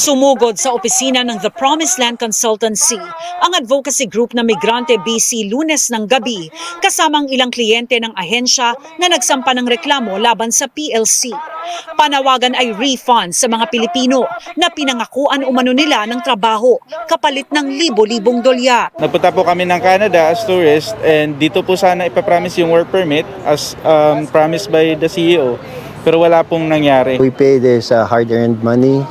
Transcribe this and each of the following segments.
Sumugod sa opisina ng The Promised Land Consultancy ang advocacy group na Migrante BC Lunes ng gabi kasamang ilang kliyente ng ahensya na nagsampa ng reklamo laban sa PLC. Panawagan ay refund sa mga Pilipino na pinangakuan umano nila ng trabaho kapalit ng libo-libong dolyar. Nagpunta po kami ng Canada as tourist and dito po sana ipapromise yung work permit as promised by the CEO pero wala pong nangyari. We pay this hard-earned money.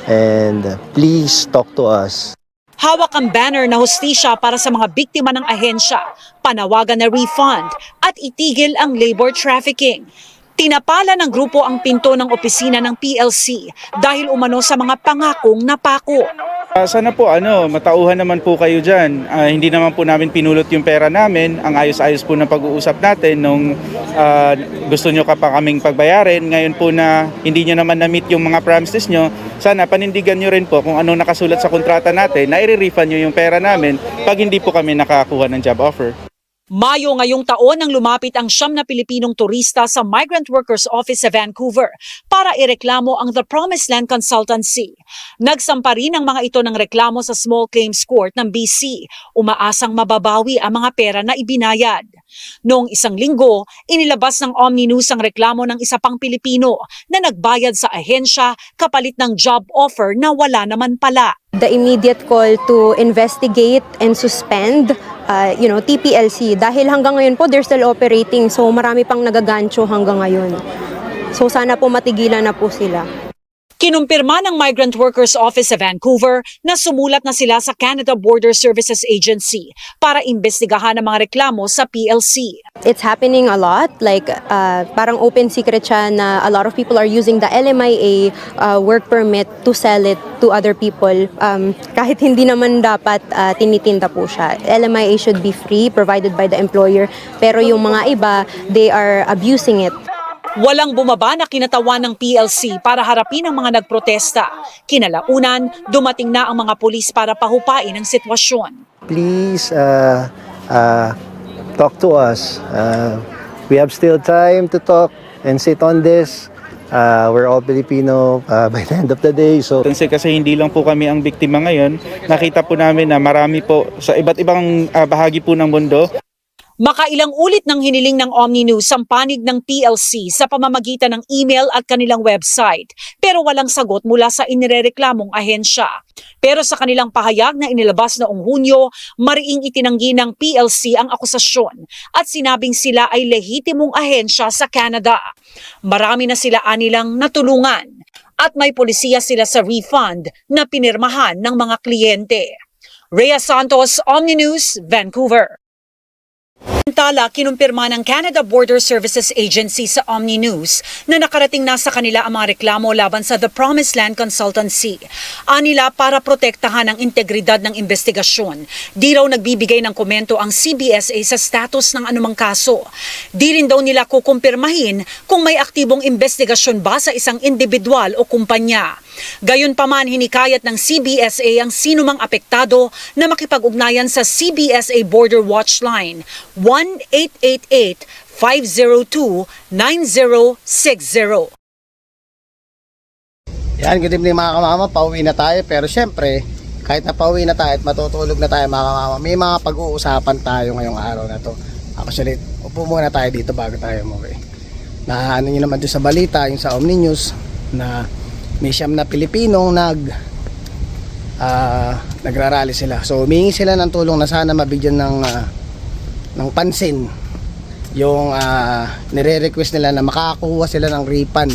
And please talk to us. Hawak ang banner na hustisya para sa mga biktima ng ahensya, panawagan na refund at itigil ang labor trafficking. Tinapala ng grupo ang pinto ng opisina ng PLC dahil umano sa mga pangakong napako. Sana po matauhan naman po kayo dyan. Hindi naman po namin pinulot yung pera namin. Ang ayos-ayos po ng pag-uusap natin nung gusto nyo pa kaming pagbayarin. Ngayon po na hindi nyo naman na-meet yung mga promises nyo, sana panindigan nyo rin po kung anong nakasulat sa kontrata natin na i-refund nyo yung pera namin pag hindi po kami nakakuha ng job offer. Mayo ngayong taon nang lumapit ang 9 na Pilipinong turista sa Migrant Workers Office sa Vancouver para ireklamo ang The Promised Land Consultancy. Nagsampa rin ang mga ito ng reklamo sa Small Claims Court ng BC, umaasang mababawi ang mga pera na ibinayad. Noong isang linggo, inilabas ng Omni News ang reklamo ng isa pang Pilipino na nagbayad sa ahensya kapalit ng job offer na wala naman pala. The immediate call to investigate and suspend TPLC dahil hanggang ngayon po they're still operating, so marami pang nagagancho hanggang ngayon. So sana po matigilan na po sila. Kinumpirma ng Migrant Workers Office sa Vancouver na sumulat na sila sa Canada Border Services Agency para imbestigahan ang mga reklamo sa PLC. It's happening a lot, like parang open secret siya na a lot of people are using the LMIA work permit to sell it to other people. Kahit hindi naman dapat tinitinda po siya. LMIA should be free, provided by the employer, pero yung mga iba, they are abusing it. Walang bumaba na kinatawan ng PLC para harapin ang mga nagprotesta. Kinalaunan, dumating na ang mga pulis para pahupain ang sitwasyon. Please talk to us. We have still time to talk and sit on this. We're all Filipino by the end of the day. So kasi hindi lang po kami ang biktima ngayon. Nakita po namin na marami po sa iba't ibang bahagi po ng mundo. Makailang ulit ng hiniling ng Omni News ang panig ng PLC sa pamamagitan ng email at kanilang website, pero walang sagot mula sa inirereklamong ahensya. Pero sa kanilang pahayag na inilabas noong Hunyo, mariing itinanggi ng PLC ang akusasyon at sinabing sila ay lehitimong ahensya sa Canada. Marami na sila anilang natulungan at may polisiya sila sa refund na pinirmahan ng mga kliyente. Rhea Santos, Omni News, Vancouver. Samantala, kinumpirma ng Canada Border Services Agency sa Omni News na nakarating na sa kanila ang mga reklamo laban sa The Promised Land Consultancy. Anila para protektahan ang integridad ng investigasyon. Di raw nagbibigay ng komento ang CBSA sa status ng anumang kaso. Di rin daw nila kukumpirmahin kung may aktibong investigasyon ba sa isang individual o kumpanya. Gayunpaman, hinikayat ng CBSA ang sinumang apektado na makipag-ugnayan sa CBSA Border Watch Line 1-888-502-9060. Yan, good evening mga kamama, pauwi na tayo pero syempre kahit na pauwi na tayo at matutulog na tayo mga kamama, may mga pag-uusapan tayo ngayong araw na to. Actually, upo muna tayo dito bago tayo umuwi. Na ano nyo naman doon sa balita, yung sa Omni News na may 9 na Pilipinong nagrarally sila. So humingi sila ng tulong na sana mabigyan ng pansin yung nire-request nila na makakuha sila ng refund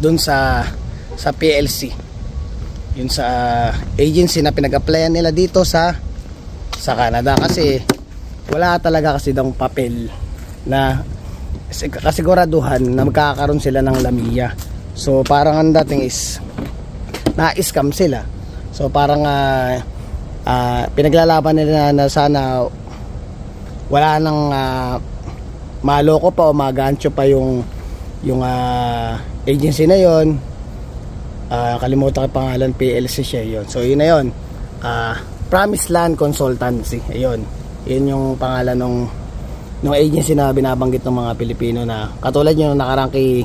dun sa PLC, yun sa agency na pinag-applyan nila dito sa Canada, kasi wala talaga kasi daw papel na kasiguraduhan na magkakaroon sila ng lamia. So parang ang dating is na-scam sila. So parang pinaglalaban nila na sana wala nang maloko pa o magancho pa yung agency na yon. Kalimutan ko pangalan, PLC siya yon. So yun na yon. Promised Land Consultancy. Ayun. Yun yung pangalan ng agency na binabanggit ng mga Pilipino na katulad yung nakarang kay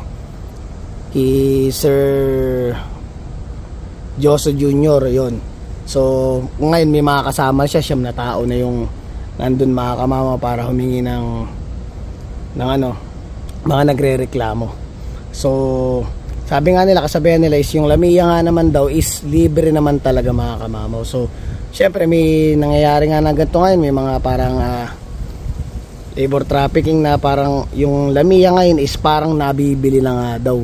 Sir Joso Jr. yon. So ngayon may mga kasama siya, 9 na tao na yung nandun mga kamama para humingi ng mga nagrereklamo. So sabi nga nila, kasabihan nila is yung Lamia nga naman daw is libre naman talaga mga kamamaw. So syempre may nangyayari nga na ganito ngayon, may mga parang labor trafficking na parang yung Lamia ngayon is parang nabibili na nga daw.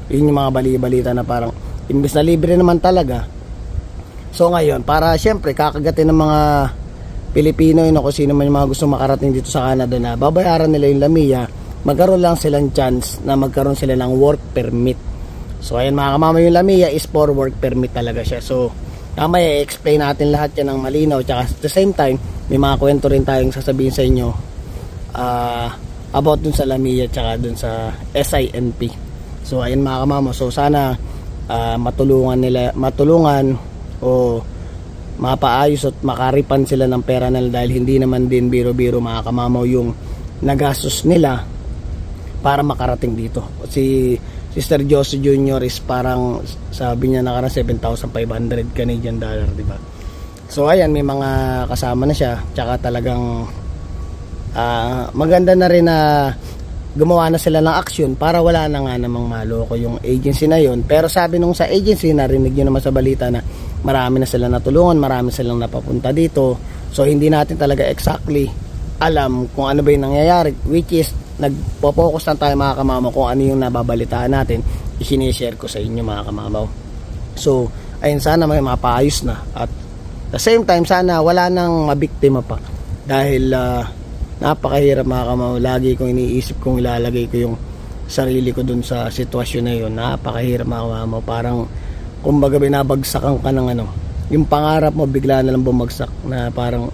Yun yung mga bali-balita na parang imbes na libre naman talaga. So ngayon, para syempre kakagatin ng mga Pilipino yun, kung sino man yung mga gusto makarating dito sa Canada na babayaran nila yung Lamia, magkaroon lang silang chance na magkaroon sila ng work permit. So ayan mga kamama, yung Lamia is for work permit talaga siya. So mamaya i-explain natin lahat yan ng malinaw, tsaka at the same time may mga kwento rin tayong sasabihin sa inyo about dun sa Lamia tsaka dun sa SINP. So ayan mga kamama, so sana matulungan o mapaayos at makaripan sila ng pera nila, dahil hindi naman din biro-biro mga kamamaw yung nagastos nila para makarating dito. Si Sister Josie Jr. is parang sabi niya nakarang 7,500 Canadian dollar, diba? So ayan, may mga kasama na siya, tsaka talagang maganda na rin na gumawa na sila ng action para wala na nga namang maloko yung agency na yon. Pero sabi nung sa agency, narinig nyo naman sa balita na marami na silang natulungan, marami silang napapunta dito. So hindi natin talaga exactly alam kung ano ba yung nangyayari, which is nagpo-focus lang tayo mga kamamaw kung ano yung nababalitaan natin, i-share ko sa inyo mga kamamaw. So ayun, sana may mapaayos na, at the same time sana wala nang mabiktima pa, dahil napakahirap mga kamamaw. Lagi kong iniisip kung ilalagay ko yung sarili ko dun sa sitwasyon na yun. Napakahirap mga kamamaw, parang kumbaga binabagsakan ka ng yung pangarap mo bigla na lang bumagsak, na parang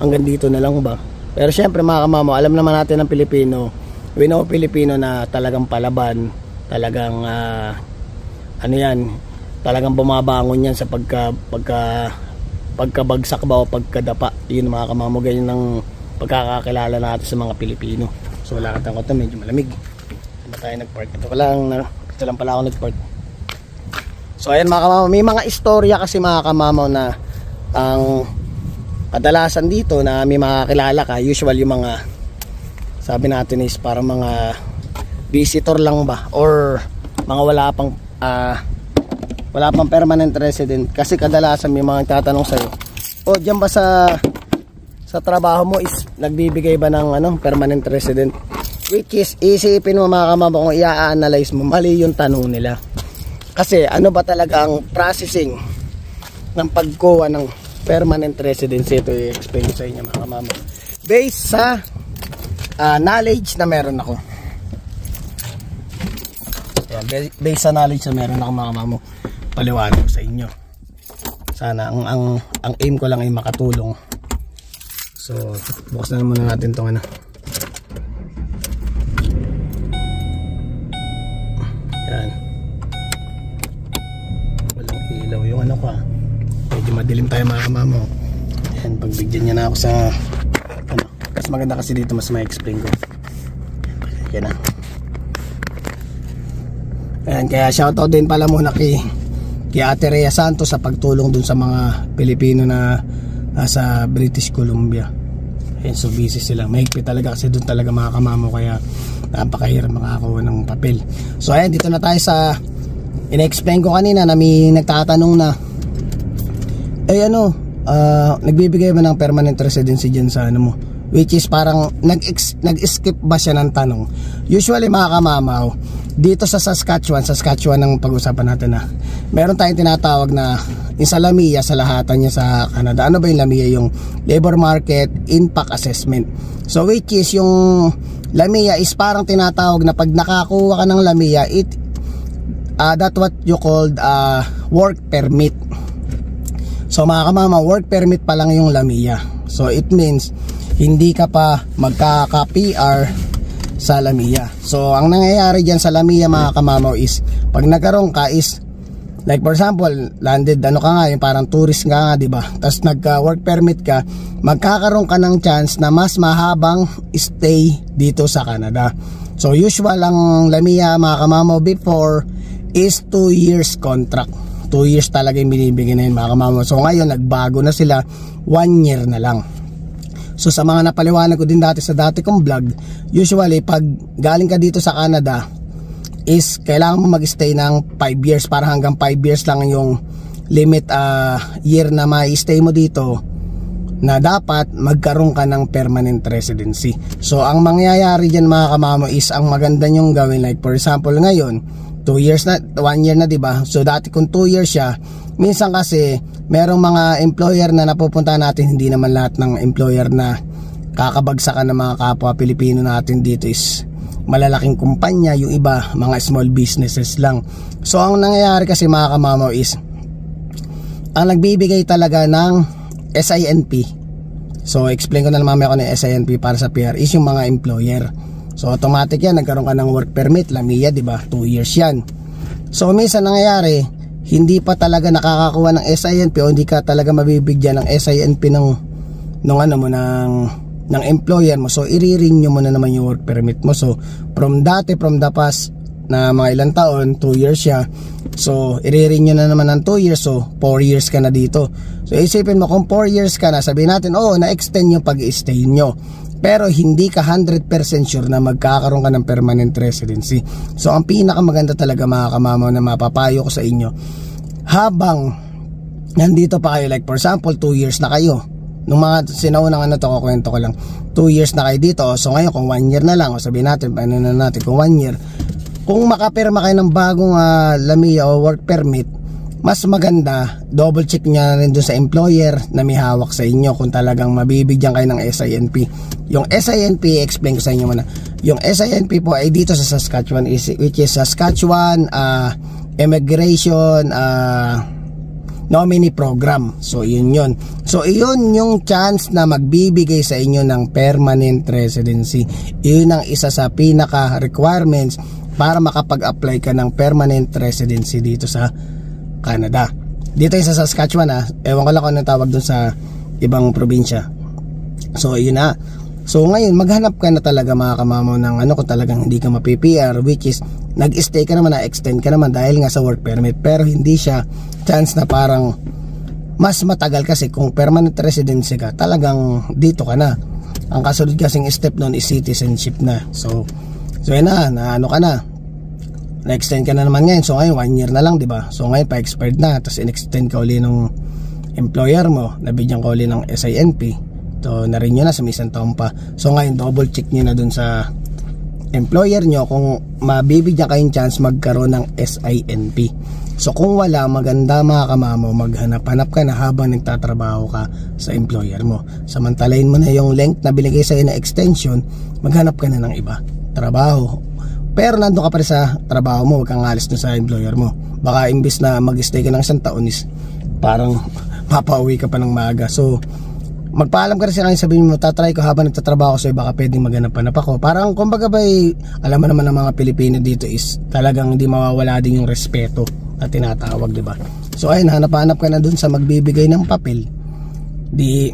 hanggang dito na lang ba. Pero syempre mga kamamaw, alam naman natin ng Pilipino, we know Pilipino na talagang palaban, talagang talagang bumabangon yan sa pagkabagsak ba o pagkadapa. Yun mga kamamaw, ganyan ng pagkakakilala natin sa mga Pilipino. So wala katang ko, medyo malamig. Hindi tayo nagpark. Ito lang pala ako nagpark. So ayan mga kamamaw, may mga istorya kasi mga kamamaw na ang kadalasan dito na may makakilala ka, usual yung mga sabi natin is parang mga visitor lang ba, or mga wala pang permanent resident. Kasi kadalasan may mga tatanong sa'yo, dyan ba sa trabaho mo is nagbibigay ba ng permanent resident? Which is, isipin mo mga kamamaw, kung i-analyze mo, mali yung tanong nila. Kasi ano ba talaga ang processing ng pagkuha ng permanent residency? Ito i-explain sa inyo mga kamamaw, based sa knowledge na meron ako. Ayan, based sa knowledge na meron ako mga kamamaw, paliwanag sa inyo. Sana ang aim ko lang ay makatulong. So buksan na muna natin itong yan, walang ilaw yung medyo madilim tayo mga kamamaw. Ayan, pagbigyan niya na ako sa mas maganda kasi dito, mas ma-explain ko. Yan na. Ayan, kaya shoutout din pala muna kay Ate Rhea Santos sa pagtulong dun sa mga Pilipino na nasa British Columbia. Ayan, so busy sila, mahigpit talaga kasi dun talaga mga kamamaw, kaya napakahirap makakuha ng papel. So ayan, dito na tayo sa in-explain ko kanina na may nagtatanong na nagbibigay ba ng permanent residency dyan sa mo, which is parang nag-skip ba siya ng tanong. Usually mga kamamaw, dito sa Saskatchewan ang pag-usapan natin na meron tayong tinatawag na yung sa Lamia, sa lahatan niya sa Canada. Ano ba yung Lamia? Yung Labor Market Impact Assessment. So which is yung Lamia is parang tinatawag na pag nakakuha ka ng Lamia, that's what you called work permit. So mga kamama, work permit pa lang yung Lamia. So it means hindi ka pa magkaka-PR sa Lamia. So ang nangyayari dyan sa Lamia mga kamamaw is pag nagkaroon ka is like for example, landed yung parang tourist nga diba, tapos nagka-work permit ka, magkakaroon ka ng chance na mas mahabang stay dito sa Canada. So usual ang Lamia mga kamamaw before is 2 years contract. 2 years talaga yung binibigyan na yun mga kamamo. So ngayon nagbago na sila, 1 year na lang. So sa mga napaliwanag ko din dati sa dati kong vlog, usually pag galing ka dito sa Canada is kailangan mo mag-stay ng 5 years, para hanggang 5 years lang yung limit year na ma-stay mo dito na dapat magkaroon ka ng permanent residency. So ang mangyayari dyan mga kamamo is, ang maganda nyong gawin, like for example ngayon 2 years na, 1 year na, diba? So dati kung 2 years siya, minsan kasi merong mga employer na napupunta natin, hindi naman lahat ng employer na kakabagsakan ng mga kapwa Pilipino natin dito is malalaking kumpanya, yung iba mga small businesses lang. So ang nangyayari kasi mga kamamo is, ang nagbibigay talaga ng SINP, so explain ko na naman ako ng SINP para sa PR, is yung mga employer. So automatic yan, nagkaroon ka ng work permit, LAMIA, diba? 2 years yan. So minsan nangyayari, hindi pa talaga nakakakuha ng SINP o hindi ka talaga mabibigyan ng SINP ng employer mo. So i-renew mo na naman yung work permit mo. So from the past na mga ilang taon, 2 years siya, so i-renew na naman ng 2 years, so 4 years ka na dito. So isipin mo, kung 4 years ka na, sabihin natin, na-extend yung pag-i-stay nyo, pero hindi ka 100% sure na magkakaroon ka ng permanent residency. So ang pinakamaganda talaga mga kamamo na mapapayo ko sa inyo, habang nandito pa kayo, like for example 2 years na kayo, nung mga sinaunang kukwento ko lang, 2 years na kayo dito, so ngayon kung 1 year na lang, o sabihin natin, paano na natin kung 1 year, kung makapirma kayo ng bagong LAMIA o work permit, mas maganda, double check nyo na rin dun sa employer na may hawak sa inyo kung talagang mabibigyan kayo ng SINP. Yung SINP, explain ko sa inyo muna. Yung SINP po ay dito sa Saskatchewan, which is Saskatchewan Immigration Nominee Program. So yun. So yun yung chance na magbibigay sa inyo ng permanent residency. Yun ang isa sa pinaka requirements para makapag-apply ka ng permanent residency dito sa Canada. Dito yung sa Saskatchewan ewan ko lang kung anong tawag dun sa ibang probinsya. So yun na. So ngayon maghanap ka na talaga mga kamamo ng kung talagang hindi ka ma-PR, which is nag-stay ka naman, na-extend ka naman dahil nga sa work permit, pero hindi siya chance na parang mas matagal, kasi kung permanent residency ka, talagang dito ka na. Ang kasunod kasing step nun is citizenship na. So yun na ka na, na-extend ka na naman ngayon. So ngayon 1 year na lang, diba? So ngayon pa-expired na, tapos in-extend ka uli ng employer mo, nabigyan ka uli ng SINP, so na-renew na sa isang taon pa. So ngayon double check nyo na dun sa employer nyo kung mabibigyan kayong chance magkaroon ng SINP. So kung wala, maganda mga kamamo, maghanap-hanap ka na habang nagtatrabaho ka sa employer mo. Samantalahin mo na yung length na binigay sa'yo na extension, maghanap ka na ng iba trabaho. Pero nandun ka pa rin sa trabaho mo, huwag kang alis dun sa employer mo. Baka imbis na mag-stay ka ng 1 taon is parang papauwi ka pa ng maaga. So magpaalam ka rin sila, sabihin mo, tatry ko habang nagtatrabaho sa'yo, baka pwedeng maghanap-hanap ako. Parang kumbaga alam mo naman ng mga Pilipino dito is talagang hindi mawawala din yung respeto na tinatawag, diba? So ayun, hanap-hanap ka na dun sa magbibigay ng papel. Di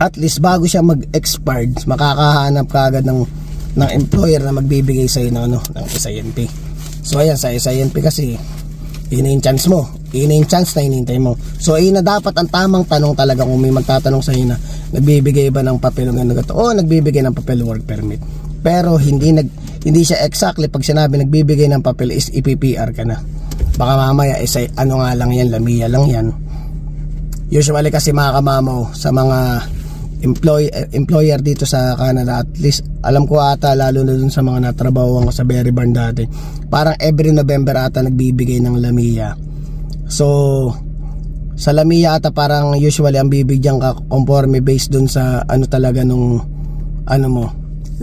at least bago siya mag-expired, makakahanap ka agad ng employer na magbibigay sa'yo ng SINP. So ayan, sa SINP kasi yun yung chance mo, yun yung chance na hinihintay mo. So yun na dapat ang tamang tanong talaga kung may magtatanong sa'yo na nagbibigay ba ng papel o ganito, nagbibigay ng papel work permit. Pero hindi siya exactly pag sinabi nagbibigay ng papel is IPPR ka na. Baka mamaya nga lang yan, LAMIA lang yan. Usually kasi mga kamamo, sa mga employer dito sa Canada, at least alam ko ata, lalo na dun sa mga natrabahuan ko sa Berry Barn dati, parang every November ata nagbibigay ng LAMIA. So sa LAMIA ata parang usually ang bibigyan ka conforme based dun sa talaga nung mo,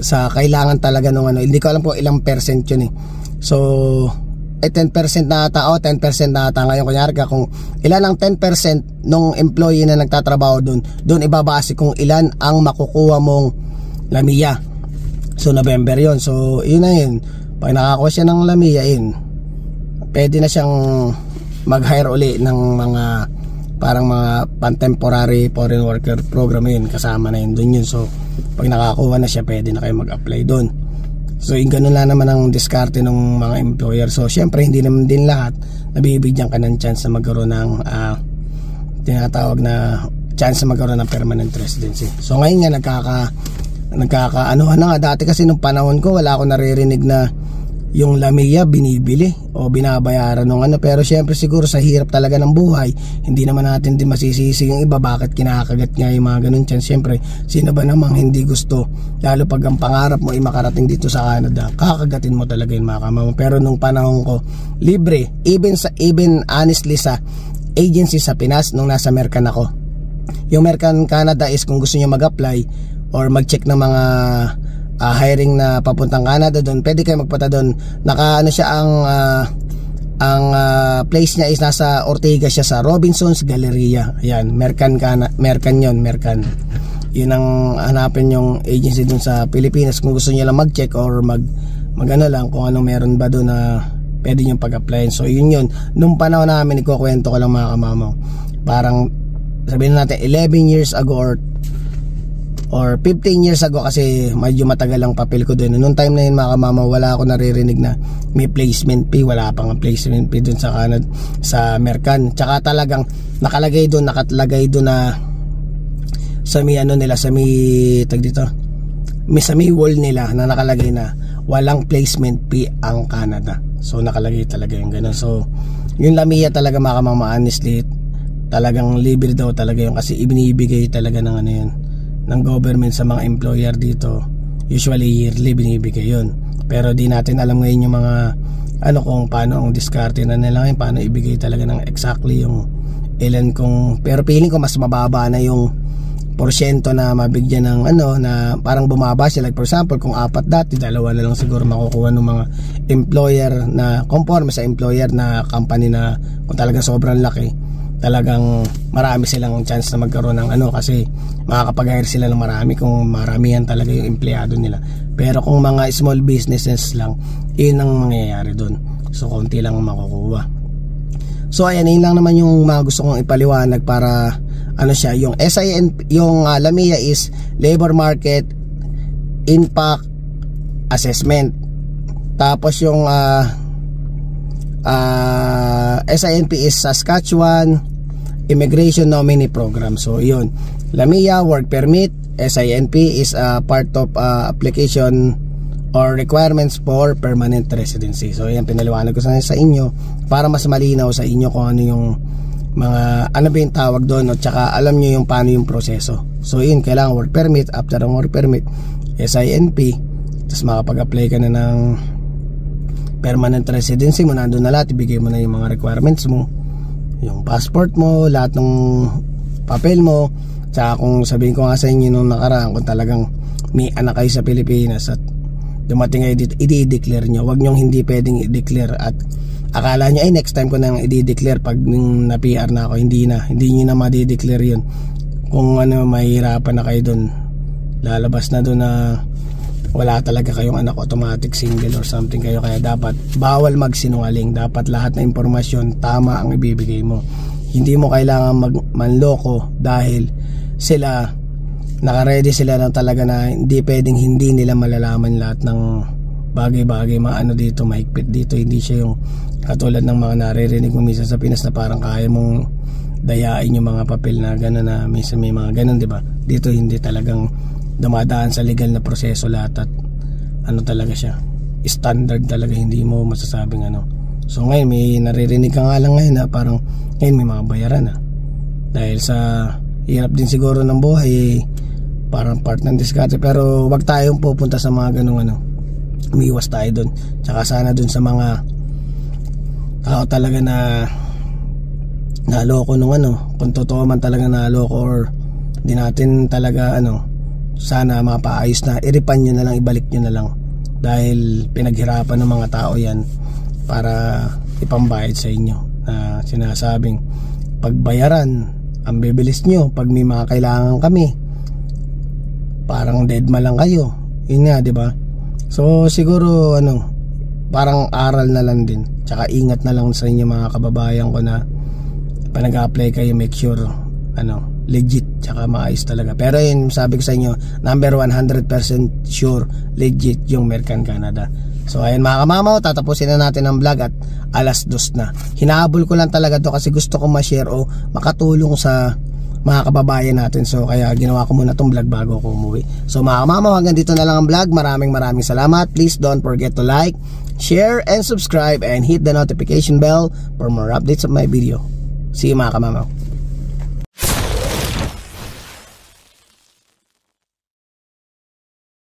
sa kailangan talaga nung hindi ko alam po ilang percent yun So 10% na ata, 10% na ata ngayon. Kunyari ka, kung ilan ang 10% nung employee na nagtatrabaho doon ibabase kung ilan ang makukuha mong LAMIA. So November yon. So yun na yun, pag nakakuha siya ng LAMIA, pwede na siyang mag-hire uli ng mga parang mga pan-temporary foreign worker program yun, kasama na yun doon yun. So pag nakakuha na siya, pwede na kayo mag-apply doon. So yung ganun lang naman ang diskarte ng mga employer. So syempre hindi naman din lahat nabibigyan ka ng chance na magkaroon ng tinatawag na chance na magkaroon ng permanent residency. So ngayon nga nagkaka ano nga, dati kasi nung panahon ko wala akong naririnig na yung Lamia binibili o binabayaran ng ano, pero syempre siguro sa hirap talaga ng buhay, hindi naman natin din masisisi yung iba bakit kinakagat nga yung mga ganun chance. Syempre sino ba namang hindi gusto, lalo pag ang pangarap mo ay makarating dito sa Canada, kakagatin mo talaga yung mga kamama. Pero nung panahon ko libre, even honestly sa agency sa Pinas nung nasa Mercan ako. Yung Mercan Canada is kung gusto niyo mag-apply or mag-check ng mga hiring na papuntang Canada doon, pwede kayo magpunta doon. Naka siya ang place niya is nasa Ortega siya sa Robinson's Galleria. Ayan, Mercan yun. Yun ang hanapin yung agency doon sa Pilipinas kung gusto niyo lang mag-check or mag-ano lang kung ano meron ba doon na pwede nyo pag-applyin. So yun. Nung panahon namin, ikukwento ko lang mga kamamaw, parang sabihin natin 11 years ago or 15 years ago, kasi medyo matagal ang papel ko doon. Noong time na yun mga kamama, wala ako naririnig na may placement fee. Wala pang placement fee doon sa Canada, sa Mercan. Tsaka talagang nakalagay doon na sa may ano nila, sa may wall nila na nakalagay na walang placement fee ang Canada. So nakalagay talaga yung ganun. So yung Lamia talaga mga kamama, honestly talagang libre daw talaga yung, kasi ibinibigay talaga ng ano yun, ng government sa mga employer dito. Usually yearly binibigay yun, pero di natin alam ngayon yung mga ano kung paano ang diskarte na nila ngayon, paano ibigay talaga ng exactly yung ilan pero feeling ko mas mababa na yung porsyento na mabigyan ng ano, na parang bumaba siya. Like for example, kung 4 dati, 2 na lang siguro makukuha ng mga employer na conforme sa employer na company, na kung talagang sobrang laki, talagang marami silang chance na magkaroon ng ano, kasi makakapag-hire sila ng marami kung maramihan talaga yung empleyado nila. Pero kung mga small businesses lang, yun ang mangyayari dun. So konti lang makukuha. So ayan, yun lang naman yung mga gusto kong ipaliwanag para ano siya, yung SINP, yung Lamia is Labor Market Impact Assessment. Tapos yung SINP is Saskatchewan Immigration Nominee Program. So yun, Lamia Work Permit, SINP is part of application or requirements for permanent residency. So yan, pinaliwanag ko sa inyo para mas malinaw sa inyo kung ano yung mga ano ba yung tawag doon, at saka alam nyo yung paano yung proseso. So yun, kailangan work permit. After ang work permit, SINP, tapos makapag-apply ka na ng permanent residency mo. Nandun na lahat, ibigay mo na yung mga requirements mo, yung passport mo, lahat ng papel mo. Tsaka kung sabihin ko nga sa inyo nung nakaraan, kung talagang may anak kayo sa Pilipinas at dumating kayo dito, i-declare nyo. Huwag nyo hindi pwedeng i-declare at akala nyo ay next time ko nang i-declare pag na-PR na ako. Hindi nyo na ma-declare yun. Kung ano, mahirapan na kayo dun, lalabas na dun na wala talaga kayong anak, automatic single or something kayo. Kaya dapat bawal magsinungaling. Dapat lahat na impormasyon tama ang ibibigay mo. Hindi mo kailangan manloko dahil sila naka-ready sila na talaga na hindi pwedeng hindi nila malalaman lahat ng bagay-bagay, maano dito, mahigpit dito. Hindi siya yung katulad ng mga naririnig mo minsan sa Pinas na parang kaya mong dayain yung mga papel na gano'n, na minsan may mga gano'n, diba? Dito hindi, talagang dumadaan sa legal na proseso lahat at ano talaga siya, standard talaga, hindi mo masasabing ano. So ngayon may naririnig ka nga lang ngayon na parang ngayon may mga bayaran na dahil sa hirap din siguro ng buhay, parang part ng diskarte. Pero wag tayong pupunta sa mga ganung ano, umiwas tayo dun. Tsaka sana dun sa mga tao talaga na naloko nung ano, kung totoo man talaga naloko or di natin talaga ano, sana mapaayos na, i-refund nyo na lang, ibalik nyo na lang, dahil pinaghirapan ng mga tao yan para ipambayad sa inyo, na sinasabing pagbayaran ang bibilis nyo, pag may mga kailangan kami parang deadma lang kayo. Yun nga, diba? So siguro ano, parang aral na lang din, tsaka ingat na lang sa inyo mga kababayan ko, na pag nag-apply kayo, make sure ano, legit tsaka maayos talaga. Pero yun, sabi ko sa inyo, number 100% sure legit yung American Canada. So ayun mga kamamaw, tatapusin na natin ang vlog at 2:00 na. Hinahabol ko lang talaga to kasi gusto kong ma-share o makatulong sa mga kababayan natin. So kaya ginawa ko muna tong vlog bago ako umuwi. So mga kamamaw, hanggang dito na lang ang vlog. Maraming salamat. Please don't forget to like, share, and subscribe, and hit the notification bell for more updates of my video. See you mga kamamaw.